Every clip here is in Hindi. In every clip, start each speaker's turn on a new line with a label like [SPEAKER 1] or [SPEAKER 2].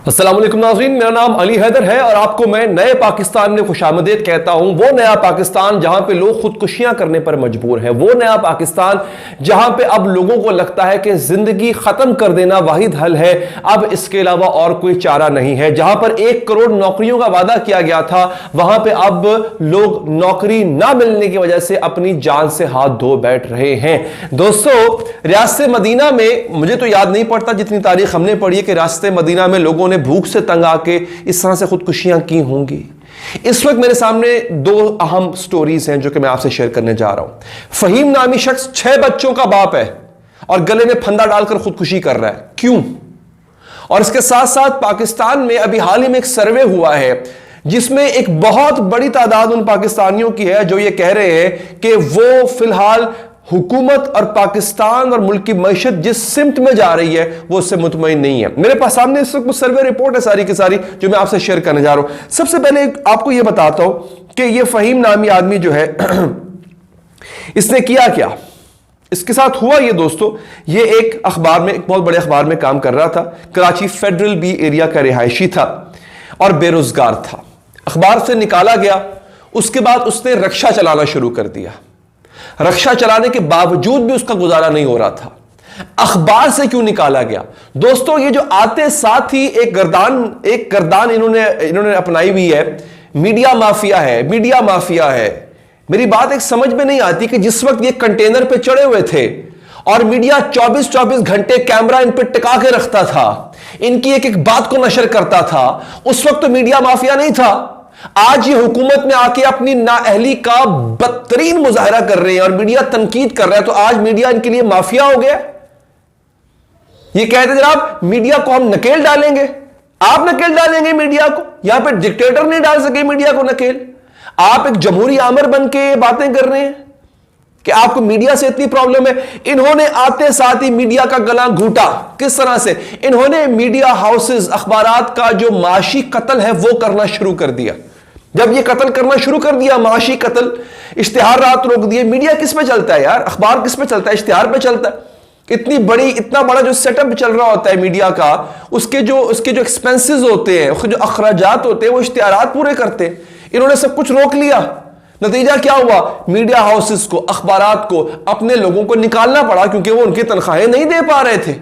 [SPEAKER 1] अस्सलाम वालेकुम नाज़रीन, मेरा नाम अली हैदर है और आपको मैं नए पाकिस्तान में खुशामदीद कहता हूं। वो नया पाकिस्तान जहां पे लोग खुदकुशियां करने पर मजबूर हैं, वो नया पाकिस्तान जहां पे अब लोगों को लगता है कि जिंदगी खत्म कर देना वाहिद हल है, अब इसके अलावा और कोई चारा नहीं है। जहां पर 1 करोड़ नौकरियों का वादा किया गया था, वहां पे अब लोग नौकरी ना मिलने की वजह से अपनी जान से हाथ धो बैठ रहे हैं। दोस्तों, रियासत मदीना में मुझे तो याद नहीं पड़ता जितनी तारीख हमने पढ़ी है कि रियासत मदीना में लोगों ने भूख से तंग आके इस तरह से खुदकुशियां की होंगी। इस वक्त मेरे सामने 2 अहम स्टोरीज हैं जो कि मैं आपसे शेयर करने जा रहा हूं। फहीम नामी शख्स 6 बच्चों का बाप है और गले में फंदा डालकर खुदकुशी कर रहा है, क्यों? और इसके साथ साथ पाकिस्तान में अभी हाल ही में एक सर्वे हुआ है जिसमें एक बहुत बड़ी तादाद उन पाकिस्तानियों की है जो ये कह रहे हैं कि वो फिलहाल हुकूमत और पाकिस्तान और मुल्क की मईशत जिस सिमत में जा रही है वो उससे मुतमईन नहीं है। मेरे पास सामने इस वक्त सर्वे रिपोर्ट है सारी की सारी जो मैं आपसे शेयर करने जा रहा हूं। सबसे पहले आपको यह बताता हूं कि यह फहीम नामी आदमी जो है इसने किया क्या, इसके साथ हुआ ये। दोस्तों, ये एक अखबार में, एक बहुत बड़े अखबार में काम कर रहा था। कराची फेडरल बी एरिया का रिहायशी था और बेरोजगार था। अखबार से निकाला गया, उसके बाद उसने रक्षा चलाना शुरू कर दिया। रक्षा चलाने के बावजूद भी उसका गुजारा नहीं हो रहा था। अखबार से क्यों निकाला गया? दोस्तों, ये जो आते साथ ही एक गर्दान इन्होंने अपनाई हुई है। मीडिया माफिया है, मीडिया माफिया है। मेरी बात एक समझ में नहीं आती कि जिस वक्त ये कंटेनर पे चढ़े हुए थे और मीडिया 24-24 घंटे कैमरा इन पे टिका के रखता था, इनकी एक एक बात को नशर करता था, उस वक्त तो मीडिया माफिया नहीं था। आज ये हुकूमत में आके अपनी नाअहली का बदतरीन मुजाहरा कर रहे हैं और मीडिया तनकीद कर रहा है, तो आज मीडिया इनके लिए माफिया हो गया। ये कहते जनाब मीडिया को हम नकेल डालेंगे, आप नकेल डालेंगे मीडिया को। यहां पे डिक्टेटर नहीं डाल सके मीडिया को नकेल। आप एक जमहूरी आमर बन के बातें कर रहे हैं कि आपको मीडिया से इतनी प्रॉब्लम है। इन्होंने आते साथ ही मीडिया का गला घूटा। किस तरह से? इन्होंने मीडिया हाउसेस, अखबारात का जो माशी कत्ल है वो करना शुरू कर दिया। जब ये कत्ल करना शुरू कर दिया, माशी कत्ल, इश्तिहार रात रोक दिए। मीडिया किस पे चलता है यार? अखबार किस पे चलता है? इश्तिहार पे चलता है। इतना बड़ा जो सेटअप चल रहा होता है मीडिया का, उसके जो एक्सपेंसेस होते हैं, उसके जो अखराजात होते हैं, वो इश्तिहारात पूरे करते हैं। इन्होंने सब कुछ रोक लिया। नतीजा क्या हुआ? मीडिया हाउसेस को, अखबारात को अपने लोगों को निकालना पड़ा क्योंकि वो उनकी तनख्वाहें नहीं दे पा रहे थे।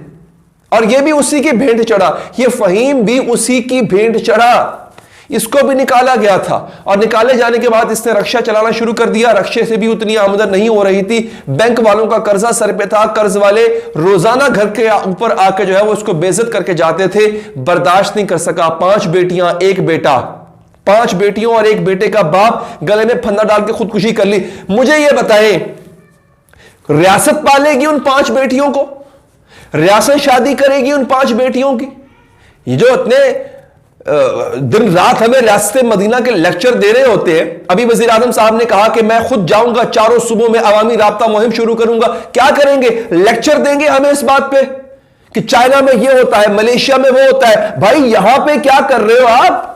[SPEAKER 1] और ये भी उसी की भेंट चढ़ा, ये फहीम भी उसी की भेंट चढ़ा। इसको भी निकाला गया था और निकाले जाने के बाद इसने रक्षा चलाना शुरू कर दिया। रक्षे से भी उतनी आमदन नहीं हो रही थी। बैंक वालों का कर्जा सर पे था। कर्ज वाले रोजाना घर के ऊपर आके जो है वो उसको बेइज्जत करके जाते थे। बर्दाश्त नहीं कर सका। 5 बेटियां, 1 बेटा, 5 बेटियों और 1 बेटे का बाप गले में फंदा डाल के खुदकुशी कर ली। मुझे यह बताएं, रियासत पालेगी उन 5 बेटियों को? रियासत शादी करेगी उन 5 बेटियों की? ये जो इतने दिन रात हमें रियासत मदीना के लेक्चर दे रहे होते हैं। अभी वजीर आजम साहब ने कहा कि मैं खुद जाऊंगा, 4 सूबों में अवामी राब्ता मुहिम शुरू करूंगा। क्या करेंगे? लेक्चर देंगे हमें इस बात पे कि चाइना में ये होता है, मलेशिया में वो होता है। भाई, यहां पे क्या कर रहे हो आप?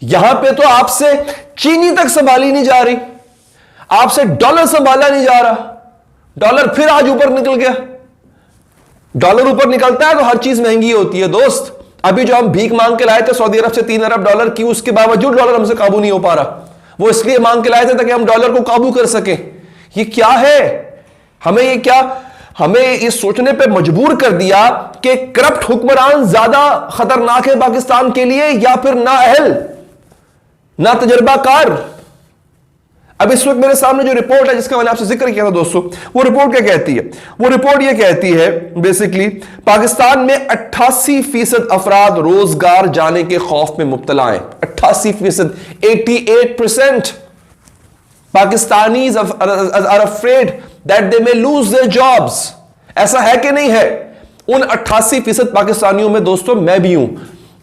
[SPEAKER 1] यहां पे तो आपसे चीनी तक संभाली नहीं जा रही, आपसे डॉलर संभाला नहीं जा रहा। डॉलर फिर आज ऊपर निकल गया। डॉलर ऊपर निकलता है तो हर चीज महंगी होती है दोस्त। अभी जो हम भीख मांग के लाए थे सऊदी अरब से 3 अरब डॉलर की, उसके बावजूद डॉलर हमसे काबू नहीं हो पा रहा। वो इसलिए मांग के लाए थे ताकि हम डॉलर को काबू कर सके। ये क्या है? हमें ये सोचने पे मजबूर कर दिया कि करप्ट हुक्मरान ज्यादा खतरनाक है पाकिस्तान के लिए या फिर नाअहल, ना तजर्बाकार। अब इस वक्त मेरे सामने जो रिपोर्ट है जिसका मैंने आपसे जिक्र किया था दोस्तों, वो रिपोर्ट क्या कहती है? वो रिपोर्ट ये कहती है बेसिकली पाकिस्तान में 88% अफराद रोजगार जाने के खौफ में मुब्तला हैं। 88%, 88% Pakistanis are afraid that they may lose their jobs. ऐसा है कि नहीं है? उन 88% पाकिस्तानियों में दोस्तों मैं भी हूं।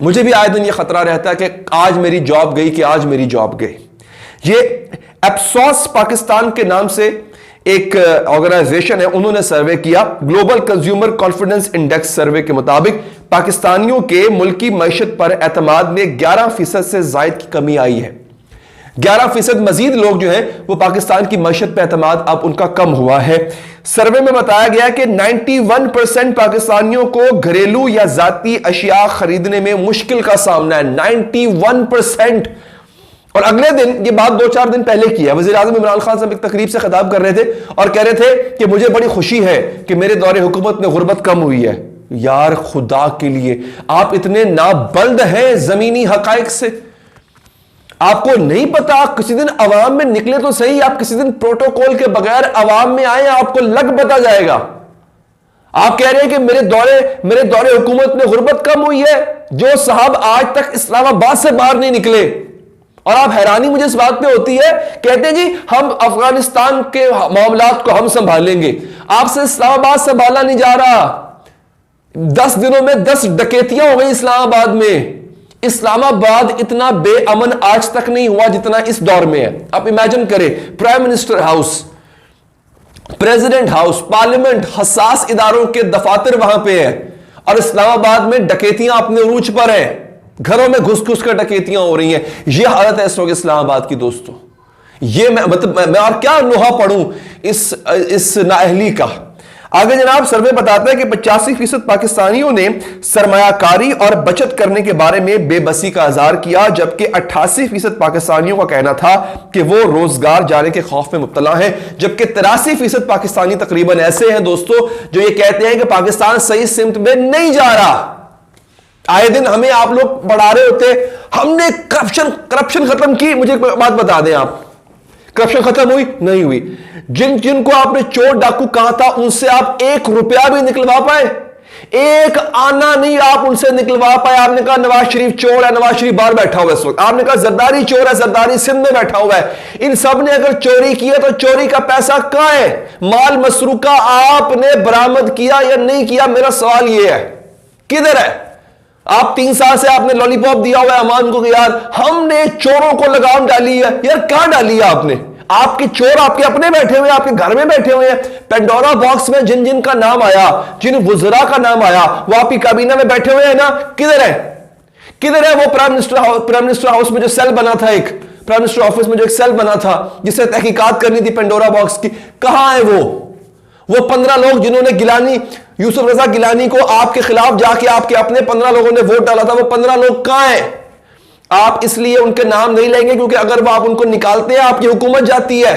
[SPEAKER 1] मुझे भी आए दिन ये खतरा रहता है कि आज मेरी जॉब गई, कि आज मेरी जॉब गई। ये एप्सॉस पाकिस्तान के नाम से एक ऑर्गेनाइजेशन है, उन्होंने सर्वे किया। ग्लोबल कंज्यूमर कॉन्फिडेंस इंडेक्स सर्वे के मुताबिक पाकिस्तानियों के मुल्की मईशत पर एतमाद में 11% से जायद की कमी आई है। 11% मजीद लोग जो हैं वो पाकिस्तान की मईशत पर एतमाद अब उनका कम हुआ है। सर्वे में बताया गया कि 91% पाकिस्तानियों को घरेलू या जाती अशिया खरीदने में मुश्किल का सामना है। 91%। और अगले दिन, ये बात 2-4 दिन पहले की है, वज़ीर आज़म इमरान खान साहब एक तकरीब से खिताब कर रहे थे और कह रहे थे कि मुझे बड़ी खुशी है कि मेरे दौरे हुकूमत में गुर्बत कम हुई है। यार खुदा के लिए, आप इतने नाबल्द हैं जमीनी हकायक से, आपको नहीं पता? किसी दिन अवाम में निकले तो सही, आप किसी दिन प्रोटोकॉल के बगैर अवाम में आए, आपको लग पता जाएगा। आप कह रहे हैं कि मेरे दौरे हुकूमत में गुर्बत कम हुई है, जो साहब आज तक इस्लामाबाद से बाहर नहीं निकले। और आप हैरानी मुझे इस बात पे होती है, कहते हैं जी हम अफगानिस्तान के मामलात को हम संभालेंगे। आपसे इस्लामाबाद संभाला नहीं जा रहा। 10 दिनों में 10 डकैतियां हो गई इस्लामाबाद में। इस्लामाबाद इतना बेअमन आज तक नहीं हुआ जितना इस दौर में है। आप इमेजिन करें, prime minister house, president house, parliament, हसास इदारों के दफातर वहां पे है और इस्लामाबाद में डकैतियां अपने उरूज पर है। घरों में घुस घुस कर डकैतियां हो रही हैं। यह हालत है इस वक्त इस्लामाबाद की दोस्तों। ये मैं और क्या नोहा पढ़ूं इस नाअहली का। आगे जनाब सर्वे बताता है कि 85% पाकिस्तानियों ने सरमायाकारी और बचत करने के बारे में बेबसी का इजहार किया, जबकि 88% पाकिस्तानियों का कहना था कि वो रोजगार जाने के खौफ में मुब्तला हैं, जबकि 83% पाकिस्तानी तकरीबन ऐसे हैं दोस्तों जो ये कहते हैं कि पाकिस्तान सही सिमत में नहीं जा रहा। आए दिन हमें आप लोग बढ़ा रहे होते, हमने करप्शन खत्म की। मुझे एक बात बता दें, आप करप्शन खत्म हुई? नहीं हुई। जिनको आपने चोर डाकू कहा था उनसे आप 1 रुपया भी निकलवा पाए? 1 आना नहीं आप उनसे निकलवा पाए। आपने कहा नवाज शरीफ चोर है, नवाज शरीफ बाहर बैठा हुआ है इस वक्त। आपने कहा जरदारी चोर है, जरदारी सिंध में बैठा हुआ है। इन सब ने अगर चोरी की है तो चोरी का पैसा कहां है? माल मसरूका आपने बरामद किया या नहीं किया? मेरा सवाल यह है, किधर है? आप 3 साल से आपने लॉलीपॉप दिया हुआ है अमान को कि यार हमने चोरों को लगाम डाली है। यार कहां डाली है आपने? आपके चोर आपके अपने बैठे हुए हैं, आपके घर में बैठे हुए हैं। पेंडोरा बॉक्स में जिन जिन का नाम आया, जिन वुज़रा का नाम आया, वो आपकी काबीना में बैठे हुए हैं ना। किधर है? किधर है वो प्राइम मिनिस्टर हाउस में जो सेल बना था, एक प्राइम मिनिस्टर ऑफिस में जो एक सेल बना था जिससे तहकीकात करनी थी पेंडोरा बॉक्स की? कहां है वो 15 लोग जिन्होंने गिलानी, यूसुफ रजा गिलानी को आपके खिलाफ जाके आपके अपने 15 लोगों ने वोट डाला था, वो 15 लोग कहां हैं? आप इसलिए उनके नाम नहीं लेंगे क्योंकि अगर वो आप उनको निकालते हैं आपकी हुकूमत जाती है।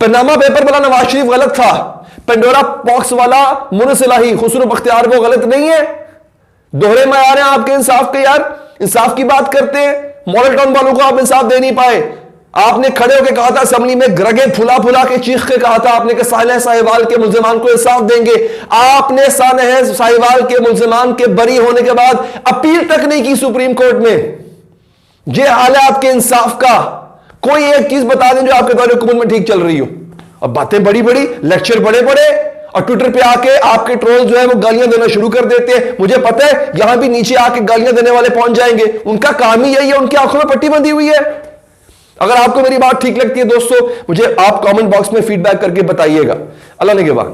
[SPEAKER 1] पनामा पेपर वाला नवाज शरीफ गलत था, पेंडोरा बॉक्स वाला मुनिस इलाही खुसरो बख्तियार वो गलत नहीं है। दोहरे मयार हैं आपके इंसाफ के। यार इंसाफ की बात करते हैं, मॉडल टाउन वालों को आप इंसाफ दे नहीं पाए। आपने खड़े होकर कहा था असेंबली में, रगे फुला फुला के चीख के कहा था आपने कि सालेह साहिवाल के मुल्जिमान को इंसाफ देंगे। आपने सालेह साहिवाल के मुल्जिमान के बरी होने के बाद अपील तक नहीं की सुप्रीम कोर्ट में। ये हाल है आपके इंसाफ का। कोई एक चीज बता दें जो आपके दौरे हुकूमत में ठीक चल रही हो। और बातें बड़ी बड़ी, लेक्चर बड़े बड़े, और ट्विटर पे आके आपके ट्रोल जो है वो गालियां देना शुरू कर देते हैं। मुझे पता है यहां भी नीचे आके गालियां देने वाले पहुंच जाएंगे, उनका काम ही यही है, उनकी आंखों में पट्टी बंधी हुई है। अगर आपको मेरी बात ठीक लगती है दोस्तों, मुझे आप कमेंट बॉक्स में फीडबैक करके बताइएगा। अल्लाह ने के बाद।